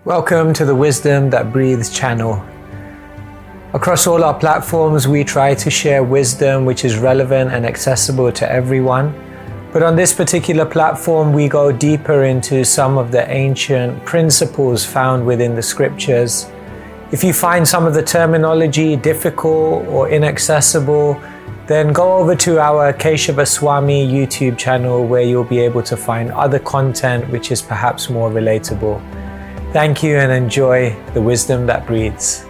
Welcome to the Wisdom That Breathes channel. Across all our platforms, we try to share wisdom which is relevant and accessible to everyone. But on this particular platform, we go deeper into some of the ancient principles found within the scriptures. If you find some of the terminology difficult or inaccessible, then go over to our Keshava Swami YouTube channel where you'll be able to find other content which is perhaps more relatable. Thank you and enjoy the wisdom that breathes.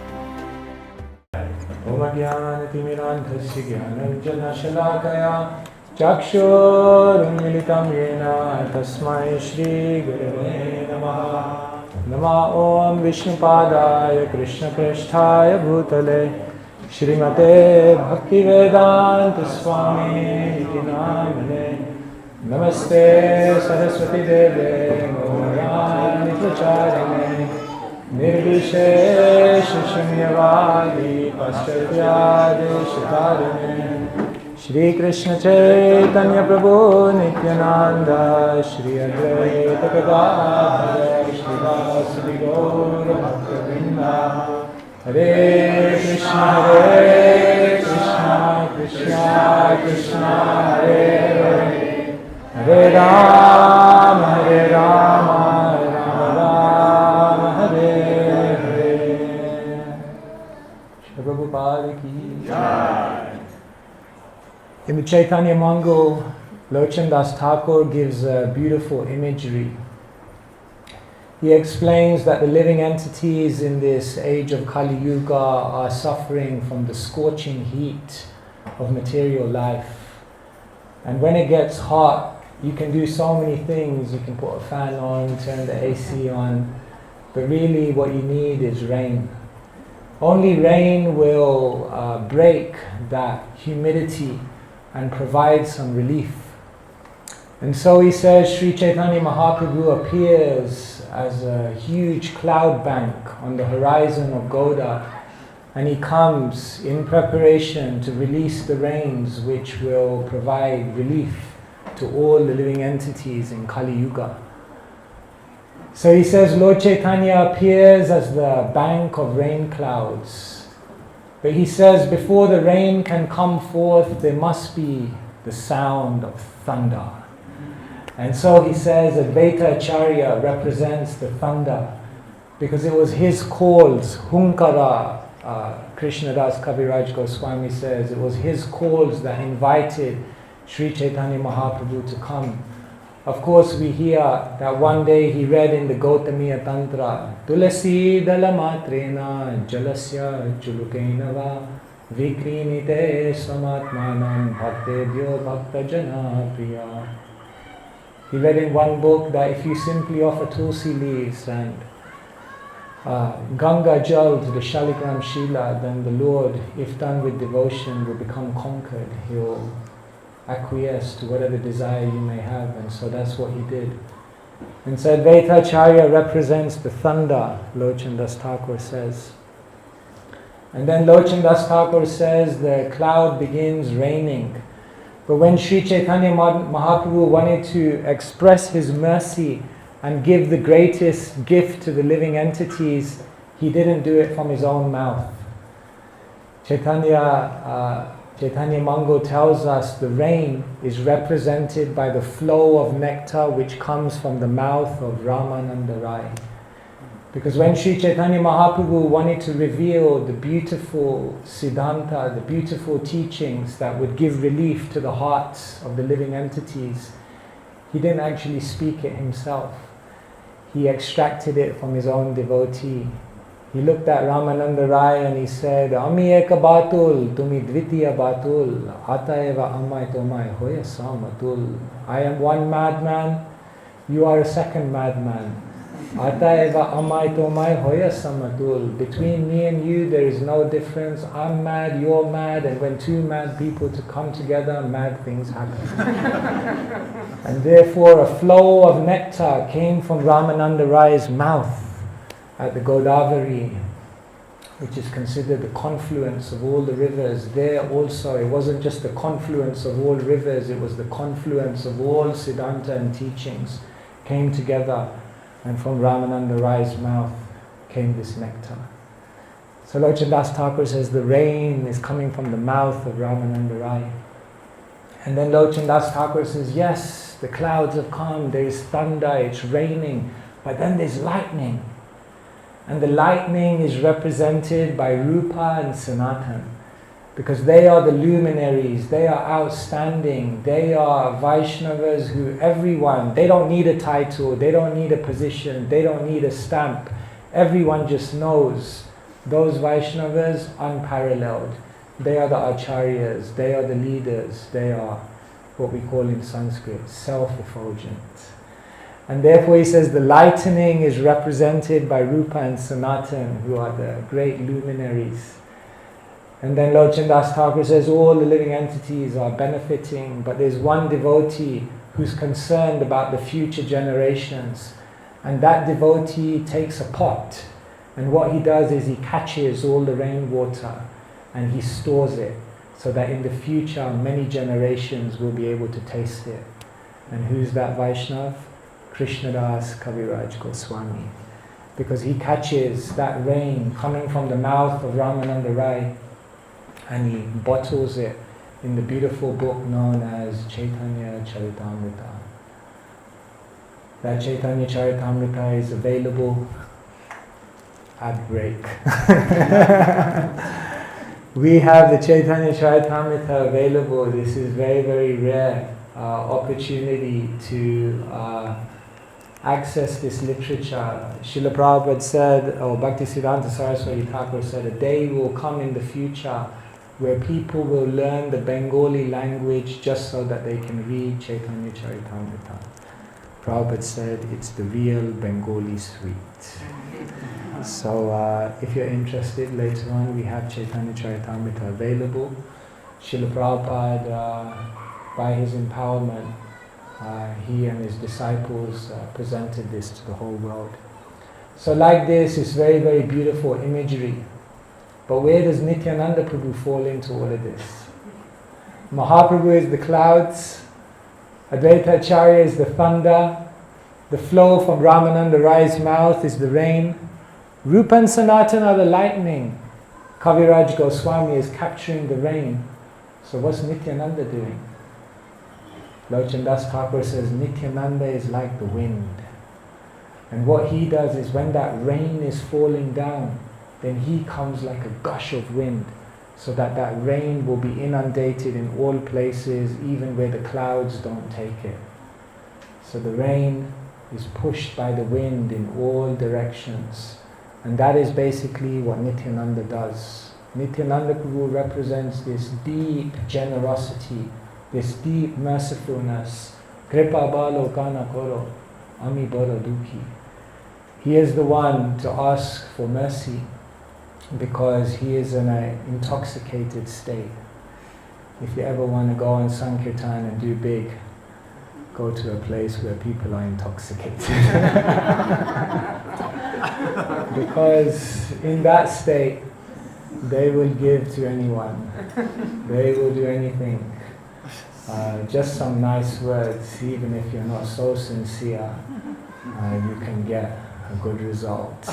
Nama Om Vishnupadaya Krishna Prasthaya Bhutale Shrimate Bhaktivedanta Swami Iti Namane Namaste Saraswati Deve Gaurani Pracharine Nirvishesha Shunyavadi Paschatya Deshatarine Shri Krishna Chaitanya Prabhu Nityananda Shri Advaita Gadadhara Shri Gaura Bhakta Hare Krishna, Krishna Krishna, Hare Hare Rama, Rama Rama, Hare Hare. Shri Prabhupada Ki Jai. In the Chaitanya Mangal, Lochan Das Thakur gives a beautiful imagery. He explains that the living entities in this age of Kali Yuga are suffering from the scorching heat of material life. And when it gets hot, you can do so many things. You can put a fan on, turn the AC on, but really what you need is rain. Only rain will break that humidity and provide some relief. And so he says Sri Chaitanya Mahaprabhu appears as a huge cloud bank on the horizon of Gauda, and he comes in preparation to release the rains which will provide relief to all the living entities in Kali Yuga. So he says Lord Chaitanya appears as the bank of rain clouds. But he says before the rain can come forth, there must be the sound of thunder. And so he says Advaita Acharya represents the thunder because it was his calls, Hunkara, Krishnadas Kaviraj Goswami says, it was his calls that invited Sri Chaitanya Mahaprabhu to come. Of course, we hear that one day he read in the Gautamiya Tantra, Tulasi dalamatrena jalasya chulukainava vikrinite samatmanam bhaktebhyo bhaktajana priya. He read in one book that if you simply offer tulsi leaves and Ganga Jal to the Shaligram Shila, then the Lord, if done with devotion, will become conquered. He'll acquiesce to whatever desire you may have, and so that's what he did. And so Advaita Acharya represents the thunder, Lochan Das Thakur says. And then Lochan Das Thakur says the cloud begins raining. But when Sri Chaitanya Mahaprabhu wanted to express his mercy and give the greatest gift to the living entities, he didn't do it from his own mouth. Chaitanya Mangal tells us the rain is represented by the flow of nectar which comes from the mouth of Ramananda Rai. Because when Sri Chaitanya Mahaprabhu wanted to reveal the beautiful Siddhanta, the beautiful teachings that would give relief to the hearts of the living entities, he didn't actually speak it himself. He extracted it from his own devotee. He looked at Ramananda Rai and he said, Ami eka batul, tumi dvitiya batul, ataeva amai tomai hoya samatul. I am one madman, you are a second madman. Ataeva amai tomai hoya samatul. Between me and you there is no difference. I'm mad, you're mad, and when two mad people to come together, mad things happen. And therefore a flow of nectar came from Ramananda Rai's mouth at the Godavari, which is considered the confluence of all the rivers. There also, it wasn't just the confluence of all rivers, it was the confluence of all Siddhanta and teachings came together, and from Ramananda Rai's mouth. came this nectar. So Lochan Das Thakur says the rain is coming from the mouth of Ramananda Rai. And then Lochan Das Thakur says, yes, the clouds have come, there is thunder, it's raining, but then there's lightning. And the lightning is represented by Rupa and Sanatan, because they are the luminaries, they are outstanding, they are Vaishnavas who everyone, they don't need a title, they don't need a position, they don't need a stamp. Everyone just knows those Vaishnavas unparalleled. They are the acharyas, they are the leaders, they are what we call in Sanskrit self-effulgent. And therefore he says the lightning is represented by Rupa and Sanatan, who are the great luminaries. And then Lochan Das Thakur says all the living entities are benefiting, but there's one devotee who's concerned about the future generations. And that devotee takes a pot, and what he does is he catches all the rainwater and he stores it, so that in the future many generations will be able to taste it. And who's that Vaishnav? Krishnadas Kaviraj Goswami. Because he catches that rain coming from the mouth of Ramananda Rai and he bottles it in the beautiful book known as Chaitanya Charitamrita. That Chaitanya Charitamrita is available ad break. We have the Chaitanya Charitamrita available. This is very, very rare opportunity to access this literature. Srila Prabhupada said, or Bhaktisiddhanta Saraswati Thakur said, a day will come in the future where people will learn the Bengali language just so that they can read Chaitanya Charitamrita. Prabhupada said, it's the real Bengali sweet. So if you're interested, later on we have Chaitanya Charitamrita available. Srila Prabhupada, by his empowerment, he and his disciples presented this to the whole world. So like this, it's very, very beautiful imagery. But where does Nityananda Prabhu fall into all of this? Mahaprabhu is the clouds, Advaita Acharya is the thunder, the flow from Ramananda Rai's mouth is the rain, Rupa and Sanatan are the lightning, Kaviraj Goswami is capturing the rain. So what's Nityananda doing? Lochan Das Thakur says Nityananda is like the wind. And what he does is when that rain is falling down, then he comes like a gush of wind, so that that rain will be inundated in all places, even where the clouds don't take it. So the rain is pushed by the wind in all directions. And that is basically what Nityananda does. Nityananda Prabhu represents this deep generosity, this deep mercifulness. Kripa balo kana koro, ami bolo dukhi. He is the one to ask for mercy because he is in an intoxicated state. If you ever want to go on Sankirtan and do big, go to a place where people are intoxicated. Because in that state, they will give to anyone. They will do anything. Just some nice words, even if you're not so sincere, you can get a good result.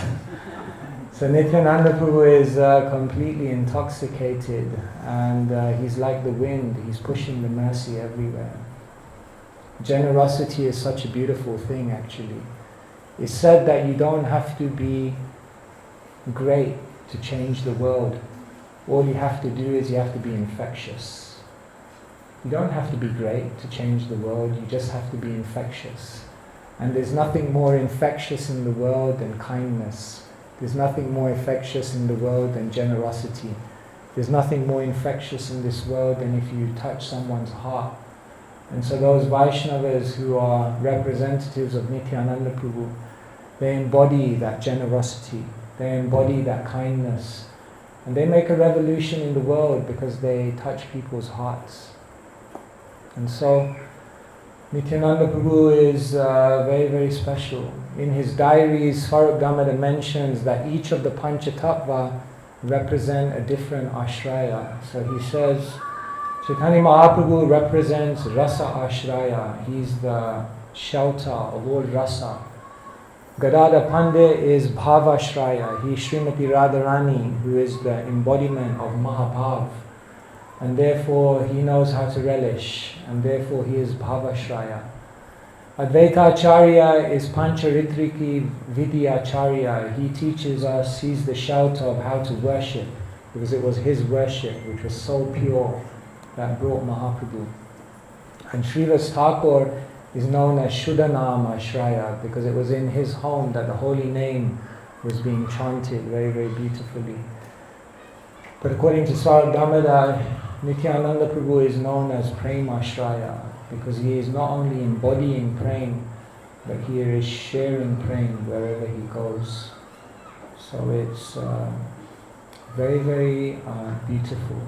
So Nityananda Prabhu is completely intoxicated, and he's like the wind, he's pushing the mercy everywhere. Generosity is such a beautiful thing, actually. It's said that you don't have to be great to change the world. All you have to do is you have to be infectious. You don't have to be great to change the world, you just have to be infectious. And there's nothing more infectious in the world than kindness. There's nothing more infectious in the world than generosity. There's nothing more infectious in this world than if you touch someone's heart. And so those Vaishnavas who are representatives of Nityananda Prabhu, they embody that generosity, they embody that kindness, and they make a revolution in the world because they touch people's hearts. And so Nityananda Prabhu is very, very special. In his diaries, Swarup Damodar mentions that each of the Panchatattva represent a different ashraya. So he says, Chaitanya Mahaprabhu represents Rasa Ashraya. He's the shelter of all rasa. Gadada Pandit is Bhavashraya. He is Srimati Radharani, who is the embodiment of Mahabhav. And therefore he knows how to relish, and therefore he is Bhavashraya. Advaita Acharya is Pancharitriki Vidyacharya. He teaches us, he's the shelter of how to worship, because it was his worship which was so pure that brought Mahaprabhu. And Srivas Thakur is known as Shuddhanam Ashraya, because it was in his home that the holy name was being chanted very, very beautifully. But according to Swarup Damodar, Nityananda Prabhu is known as Prema Ashraya, because he is not only embodying praying, but he is sharing praying wherever he goes. So it's very, very beautiful.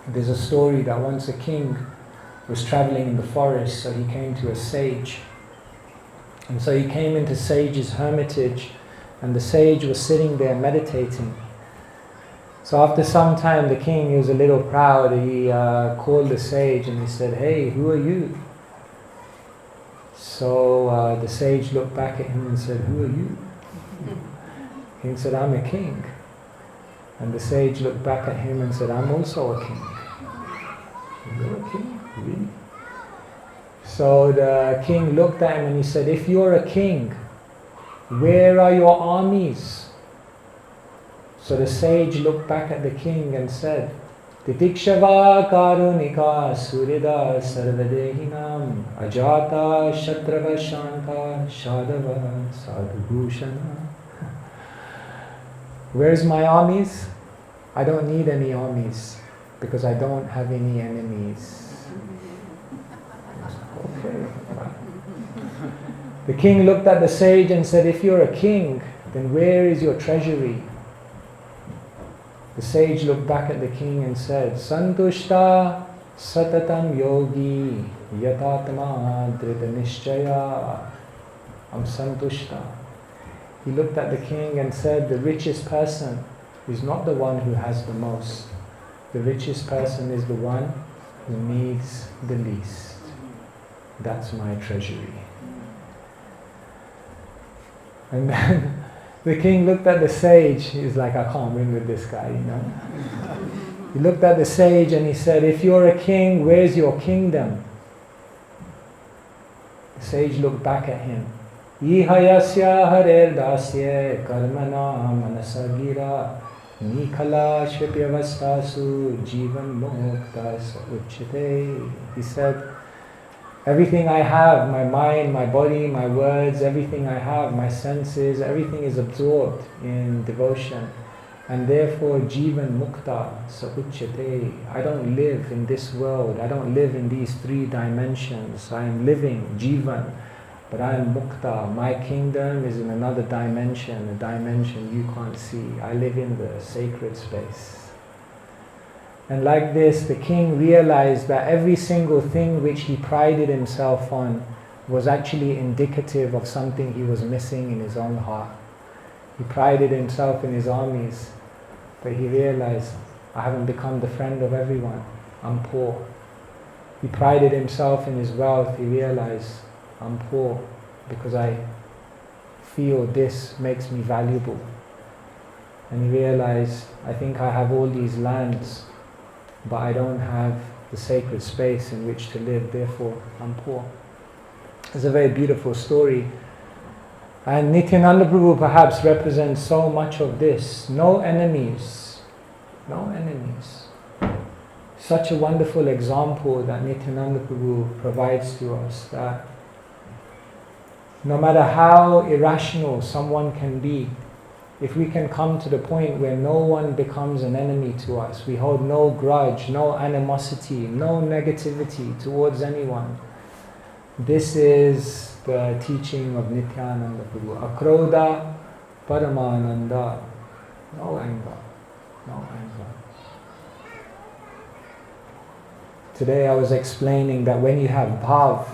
There's a story that once a king was traveling in the forest, so he came to a sage. And so he came into sage's hermitage, and the sage was sitting there meditating. So after some time, the king, he was a little proud, he called the sage and he said, "Hey, who are you?" So the sage looked back at him and said, "Who are you?" The king said, "I'm a king." And the sage looked back at him and said, "I'm also a king." "You're a king? Really?" So the king looked at him and he said, "If you're a king, where are your armies?" So the sage looked back at the king and said, "Titikshava karunika surida sarvadehinam ajata shatrava shanta shadava sadhubhushana." Where's my armies? I don't need any armies, because I don't have any enemies. Okay. The king looked at the sage and said, "If you're a king, then where is your treasury?" The sage looked back at the king and said, "Santushta satatam yogi yatatma drita nishchaya." I'm santushta. He looked at the king and said, "The richest person is not the one who has the most. The richest person is the one who needs the least. That's my treasury." And then the king looked at the sage. He's like, "I can't win with this guy, you know." He looked at the sage and he said, "If you're a king, where's your kingdom?" The sage looked back at him. "Ihayasya harer dasya karmana manasagira nikhala shvipyavastasu jivan mukta uchite." He said, everything I have, my mind, my body, my words, everything I have, my senses, everything is absorbed in devotion. And therefore, jivan mukta sauchyate. I don't live in this world. I don't live in these three dimensions. I am living jivan, but I am mukta. My kingdom is in another dimension, a dimension you can't see. I live in the sacred space. And like this, the king realized that every single thing which he prided himself on was actually indicative of something he was missing in his own heart. He prided himself in his armies, but he realized, I haven't become the friend of everyone. I'm poor. He prided himself in his wealth. He realized, I'm poor because I feel this makes me valuable. And he realized, I think I have all these lands, but I don't have the sacred space in which to live, therefore I'm poor. It's a very beautiful story. And Nityananda Prabhu perhaps represents so much of this. No enemies. No enemies. Such a wonderful example that Nityananda Prabhu provides to us, that no matter how irrational someone can be, if we can come to the point where no one becomes an enemy to us, we hold no grudge, no animosity, no negativity towards anyone. This is the teaching of Nityananda Prabhu. Akrodha Paramananda. No anger. No anger. Today I was explaining that when you have bhav,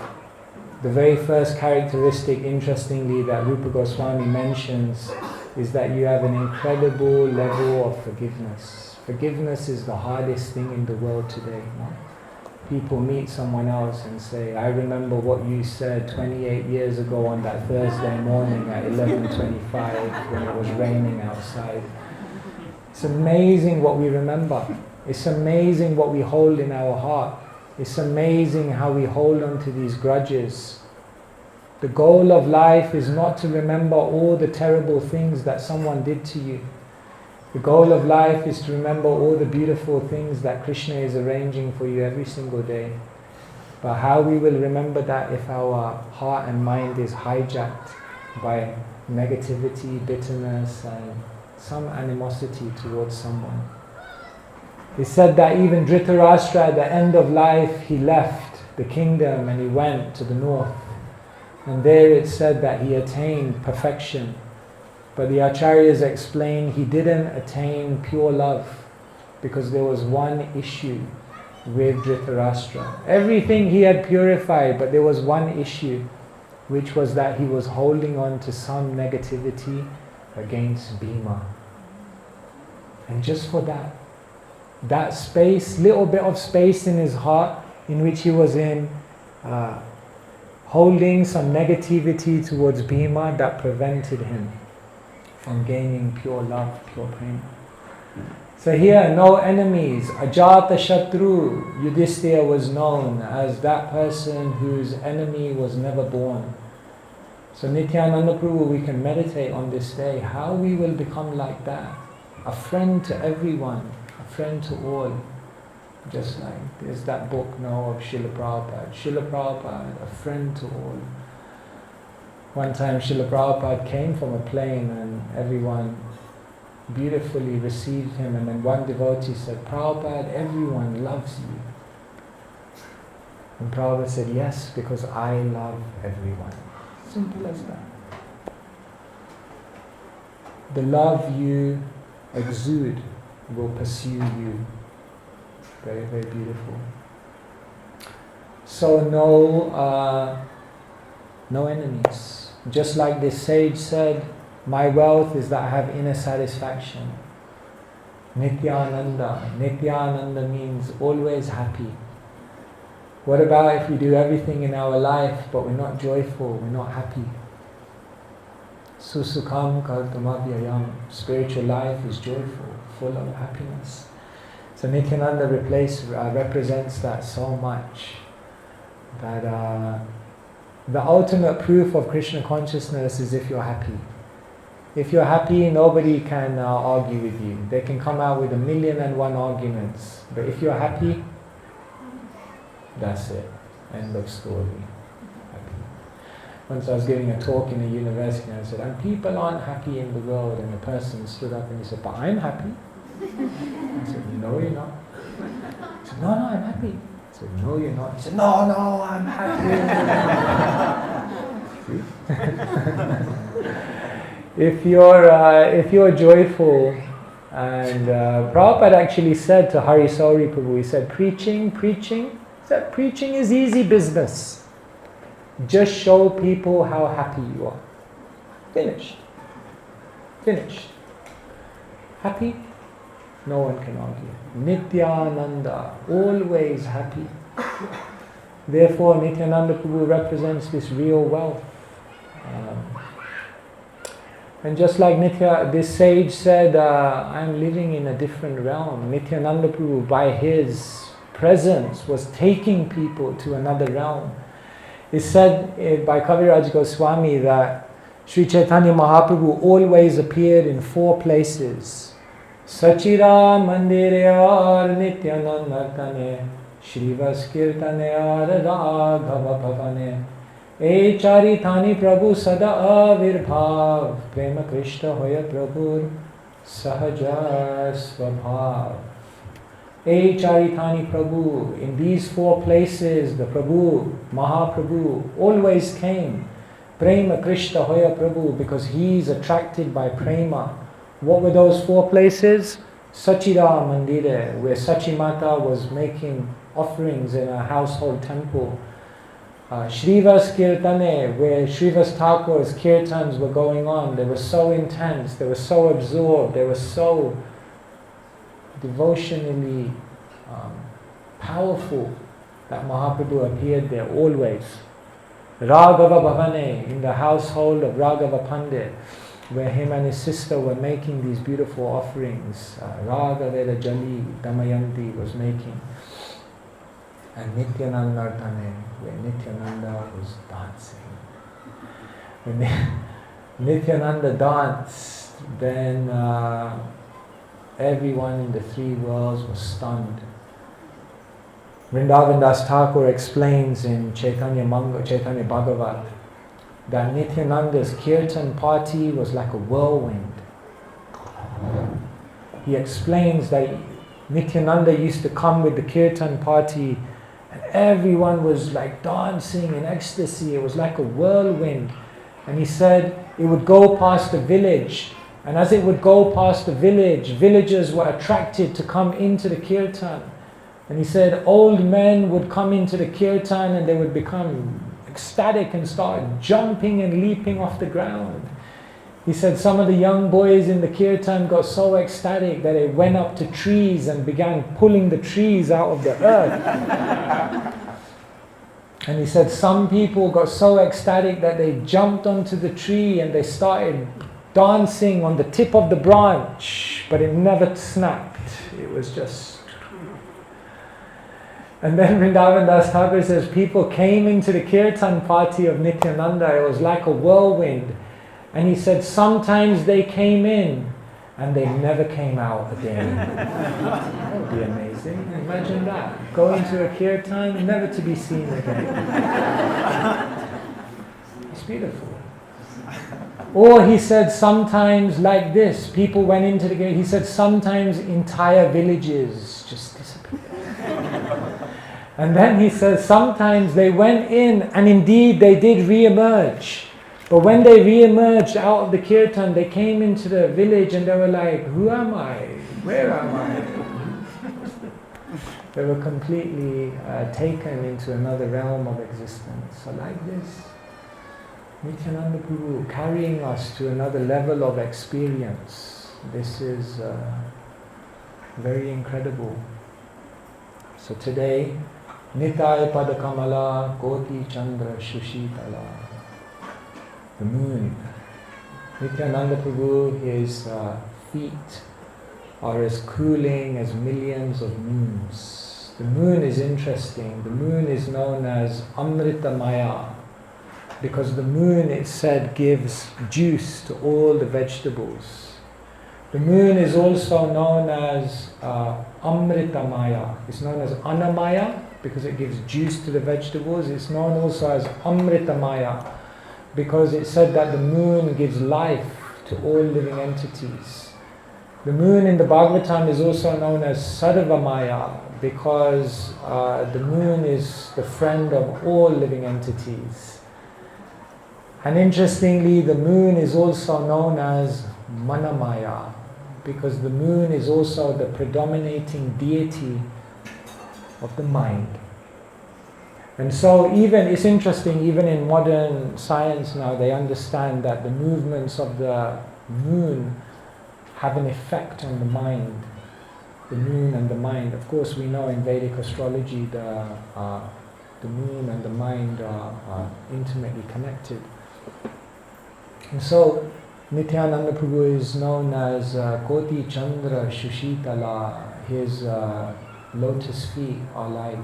the very first characteristic, interestingly, that Rupa Goswami mentions is that you have an incredible level of forgiveness. Forgiveness is the hardest thing in the world today. No? people meet someone else and say, I remember what you said 28 years ago on that Thursday morning at 11:25 when it was raining outside. It's amazing what we remember. It's amazing what we hold in our heart. It's amazing how we hold on to these grudges. The goal of life is not to remember all the terrible things that someone did to you. The goal of life is to remember all the beautiful things that Krishna is arranging for you every single day. But how we will remember that if our heart and mind is hijacked by negativity, bitterness, and some animosity towards someone. It said that even Dhritarashtra at the end of life, he left the kingdom and he went to the north. And there it said that he attained perfection. But the Acharyas explain he didn't attain pure love because there was one issue with Dhritarashtra. Everything he had purified, but there was one issue, which was that he was holding on to some negativity against Bhima. And just for that space, little bit of space in his heart in which he was in, holding some negativity towards Bhima, that prevented him from gaining pure love, pure prema. So here, no enemies. Ajata Shatru, Yudhishthira was known as that person whose enemy was never born. So Nityananda Prabhu, we can meditate on this day, how we will become like that. A friend to everyone, a friend to all. Just like there's that book now of Srila Prabhupada. Srila Prabhupada, a friend to all. One time Srila Prabhupada came from a plane and everyone beautifully received him, and then one devotee said, Prabhupada, everyone loves you. And Prabhupada said, yes, because I love everyone. Simple as that. The love you exude will pursue you. Very, very beautiful. So no enemies. Just like this sage said, my wealth is that I have inner satisfaction. Nityananda. Nityananda means always happy. What about if we do everything in our life but we're not joyful, we're not happy? Susukham kartamavyayam. Spiritual life is joyful, full of happiness. So Nityananda represents that so much. That the ultimate proof of Krishna consciousness is if you're happy. If you're happy, nobody can argue with you. They can come out with 1,000,001 arguments. But if you're happy, that's it. End of story. Happy. Once I was giving a talk in a university and I said, and people aren't happy in the world, and a person stood up and he said, but I'm happy. I said, no you're not. He said, no, I'm happy. I said, no you're not. He said, no, I'm happy. If you're joyful, and Prabhupada actually said to Hari Sauri Prabhu, he said, preaching is easy business. Just show people how happy you are. Finished. Happy? No one can argue. Nityananda, always happy. Therefore, Nityananda Prabhu represents this real wealth. And just like this sage said, I'm living in a different realm. Nityananda Prabhu, by his presence, was taking people to another realm. It's said by Kaviraj Goswami that Sri Chaitanya Mahaprabhu always appeared in 4 places. Sachira Mandiryar Nityananda Tane, Shrivas Kirtanayar Raghava Bhavane, E Charitani Prabhu Sada Avirbhav, Prema Krishna Hoya Prabhur Sahaja Svabhav. E Charitani Prabhu, in these 4 places the Prabhu, Mahaprabhu, always came. Prema Krishna Hoya Prabhu, because he's attracted by prema. What were those 4 places? Sachira Mandire, where Sachimata was making offerings in a household temple. Shrivas Kirtane, where Shrivas Thakur's kirtans were going on. They were so intense, they were so absorbed, they were so devotionally powerful that Mahaprabhu appeared there always. Raghava Bhavane, in the household of Raghava Pandit, where him and his sister were making these beautiful offerings. Raghaveda Jali Damayanti was making. And Nityananda Tane, where Nityananda was dancing. When Nityananda danced, then everyone in the three worlds was stunned. Vrindavan Das Thakur explains in Chaitanya Bhagavat that Nityananda's kirtan party was like a whirlwind. He explains that Nityananda used to come with the kirtan party and everyone was like dancing in ecstasy. It was like a whirlwind. And he said it would go past a village, and as it would go past the village, villagers were attracted to come into the kirtan. And he said old men would come into the kirtan and they would become ecstatic and start jumping and leaping off the ground. He said some of the young boys in the kirtan got so ecstatic that they went up to trees and began pulling the trees out of the earth. And he said some people got so ecstatic that they jumped onto the tree and they started dancing on the tip of the branch, but it never snapped. It was just... And then Vrindavan Das Thakur says people came into the kirtan party of Nityananda. It was like a whirlwind. And he said sometimes they came in and they never came out again. That would be amazing. Imagine that. Go into a kirtan, never to be seen again. It's beautiful. Or he said sometimes like this, people went into the kirtan. He said sometimes entire villages just disappeared. And then he says sometimes they went in and indeed they did re-emerge. But when they re-emerged out of the kirtan, they came into the village and they were like, who am I? Where am I? They were completely taken into another realm of existence. So like this, Nityananda Prabhu carrying us to another level of experience. This is very incredible. So today, Nitai Padakamala Koti Chandra Shushitala. The moon. Nityananda Prabhu, his feet are as cooling as millions of moons. The moon is interesting. The moon is known as Amrita Maya because the moon, it said, gives juice to all the vegetables. The moon is also known as Amrita Maya. It's known as Annamaya because it gives juice to the vegetables. It's known also as Amrita Maya because it said that the moon gives life to all living entities. The moon in the Bhagavatam is also known as Sarvamaya because the moon is the friend of all living entities. And interestingly, the moon is also known as Manamaya because the moon is also the predominating deity of the mind. And so it's interesting, even in modern science now, they understand that the movements of the moon have an effect on the mind. The moon and the mind. Of course, we know in Vedic astrology the moon and the mind are intimately connected. And so, Nityananda Prabhu is known as Koti Chandra Shushitala. His lotus feet are like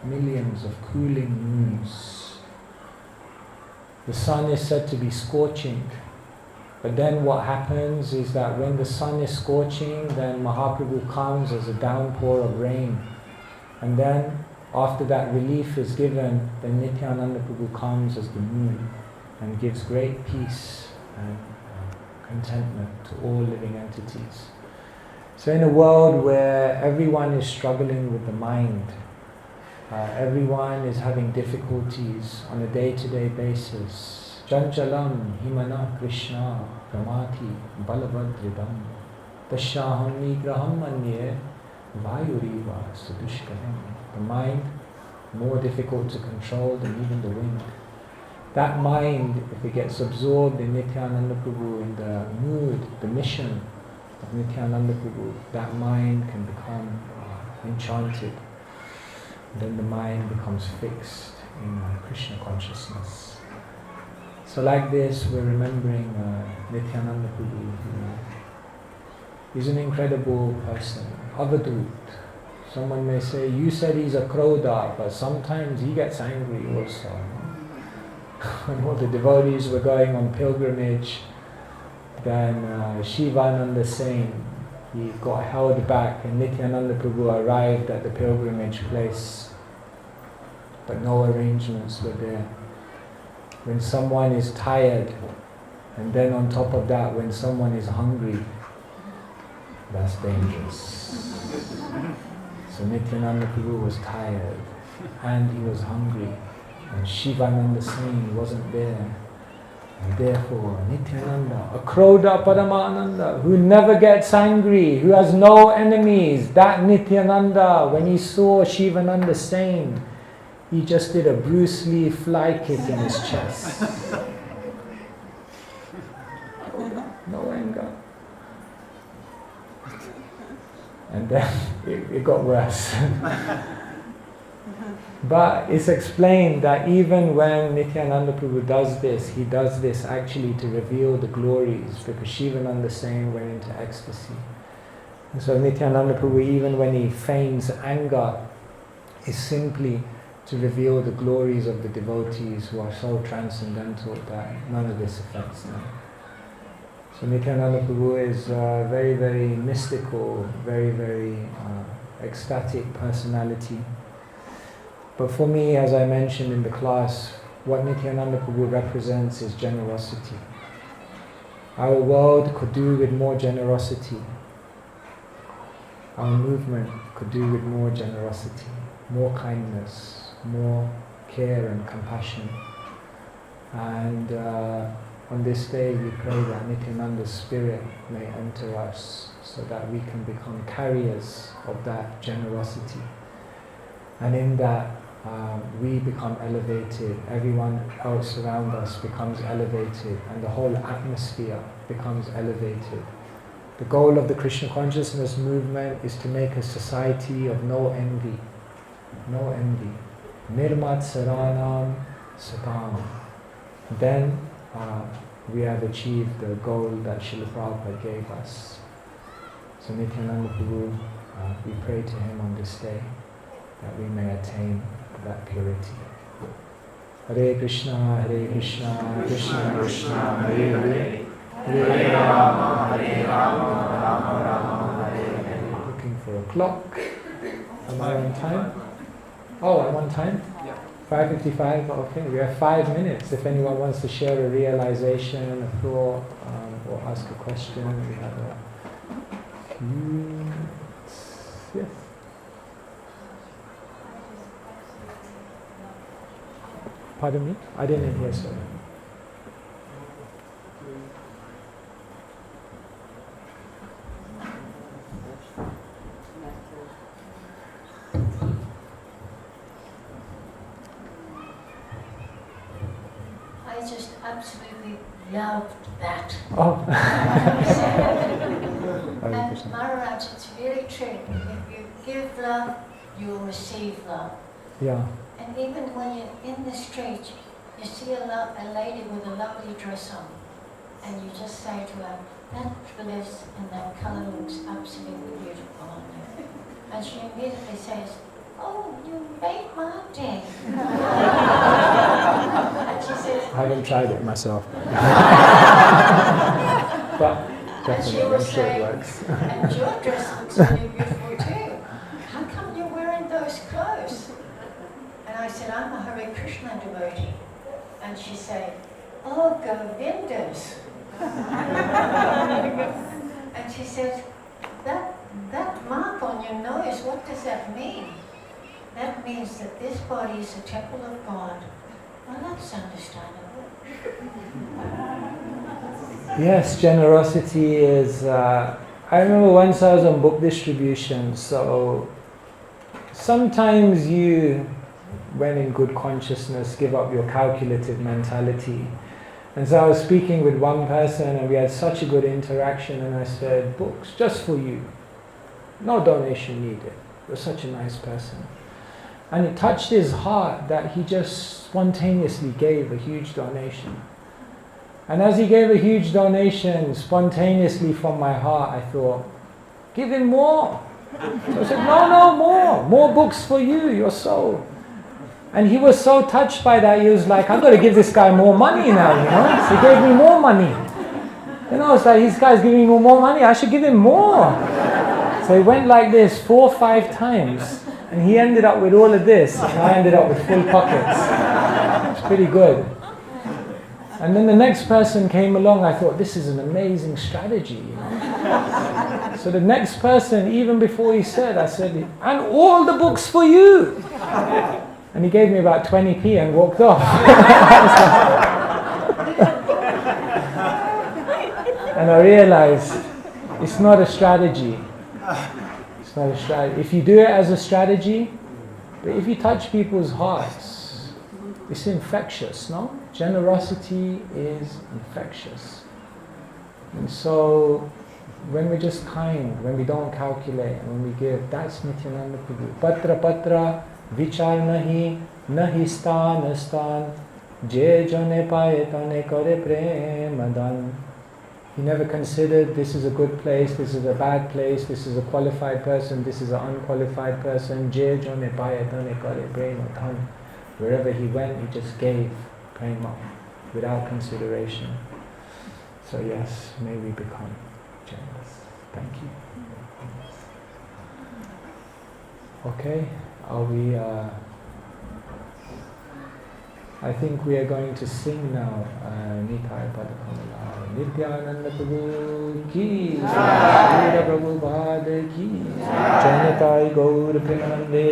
millions of cooling moons. The sun is said to be scorching, but then what happens is that when the sun is scorching, then Mahaprabhu comes as a downpour of rain. And then after that relief is given, then Nityananda Prabhu comes as the moon and gives great peace and contentment to all living entities. So in a world where everyone is struggling with the mind, everyone is having difficulties on a day-to-day basis. Janchalam himana Krishna pramati balavadridam tashyaham nigraham manye vayuriva sadushkaram. The mind, more difficult to control than even the wind. That mind, if it gets absorbed in Nityananda Prabhu, in the mood, the mission of Nityananda Prabhu, that mind can become enchanted. then the mind becomes fixed in Krishna consciousness. So like this, we're remembering Nityananda Prabhu, who is an incredible person, Avadut. Someone may say, you said he's a Krodha, but sometimes he gets angry also. When all the devotees were going on pilgrimage, then Shivananda Sain, he got held back, and Nityananda Prabhu arrived at the pilgrimage place, but no arrangements were there. When someone is tired, and then on top of that, when someone is hungry, that's dangerous. So Nityananda Prabhu was tired, and he was hungry, and Shivananda Sain wasn't there. And therefore, Nityananda, a Krodha Paramananda, who never gets angry, who has no enemies, that Nityananda, when he saw Shivananda Sain, he just did a Bruce Lee fly kick in his chest. No anger. And then it got worse. But it's explained that even when Nityananda Prabhu does this, he does this actually to reveal the glories, because Shivananda Sain went into ecstasy. And so Nityananda Prabhu, even when he feigns anger, is simply to reveal the glories of the devotees who are so transcendental that none of this affects them. So Nityananda Prabhu is a very, very mystical, very, very ecstatic personality. But for me, as I mentioned in the class, what Nityananda Prabhu represents is generosity. Our world could do with more generosity. Our movement could do with more generosity, more kindness, more care and compassion. And on this day we pray that Nityananda's spirit may enter us so that we can become carriers of that generosity. And in that we become elevated, everyone else around us becomes elevated, and the whole atmosphere becomes elevated. The goal of the Krishna consciousness movement is to make a society of no envy. No envy. Nirmat Saranam Satam. Then we have achieved the goal that Srila Prabhupada gave us. So Nityananda Prabhu, we pray to him on this day that we may attain that purity. Hare Krishna, Krishna Krishna, Hare Hare, Hare Rama, Rama Rama, Hare Hare. Looking for a clock. Am I on time? Oh, I'm on time? Yeah. 5:55, okay. We have 5 minutes. If anyone wants to share a realization, a thought, or ask a question, we have a few minutes. Yes. Pardon me? I didn't hear, sir. I just absolutely loved that. Oh. And Maharaj, it's really true. If you give love, you'll receive love. Yeah. And even when you're in the street, you see a lady with a lovely dress on, and you just say to her, that dress and that colour looks absolutely beautiful on you. And she immediately says, oh, you made my day. And she says, I haven't tried it myself. But and she definitely, will I'm sure say, it works. and your dress looks really beautiful too. How come you're wearing those clothes? And I said, I'm a Hare Krishna devotee. And she said, oh, Govindas. And she said, that mark on your nose, what does that mean? That means that this body is a temple of God. Well, that's understandable. Yes, generosity is... I remember once I was on book distribution, so sometimes you, when in good consciousness, give up your calculative mentality. And so I was speaking with one person and we had such a good interaction, and I said, books just for you. No donation needed. You're such a nice person. And it touched his heart that he just spontaneously gave a huge donation. And as he gave a huge donation spontaneously from my heart, I thought, give him more. So I said, no, more books for you, your soul. And he was so touched by that, he was like, I've got to give this guy more money now, you know. So he gave me more money. You know, it's like, this guy's giving me more money, I should give him more. So he went like this 4 or 5 times. And he ended up with all of this, and I ended up with full pockets. It's pretty good. And then the next person came along, I thought, this is an amazing strategy, you know. So the next person, even before he said, I said, and all the books for you. And he gave me about 20p and walked off. And I realized, it's not a strategy. It's not a strategy. If you do it as a strategy, but if you touch people's hearts, it's infectious, no? Generosity is infectious. And so, when we're just kind, when we don't calculate, when we give, that's Nityananda Prabhu. Patra patra, vichar nahi stan, je jane paye tane kare premadan. He never considered this is a good place, this is a bad place, this is a qualified person, this is an unqualified person. Je jane paye tane kare premadan. Wherever he went, he just gave prema without consideration. So yes, may we become generous. Thank you. Okay, are we? I think we are going to sing now. Nitai Padakamala. Nityananda Prabhu ki, Srila Prabhupada ki, Janitai Gaur Premanande.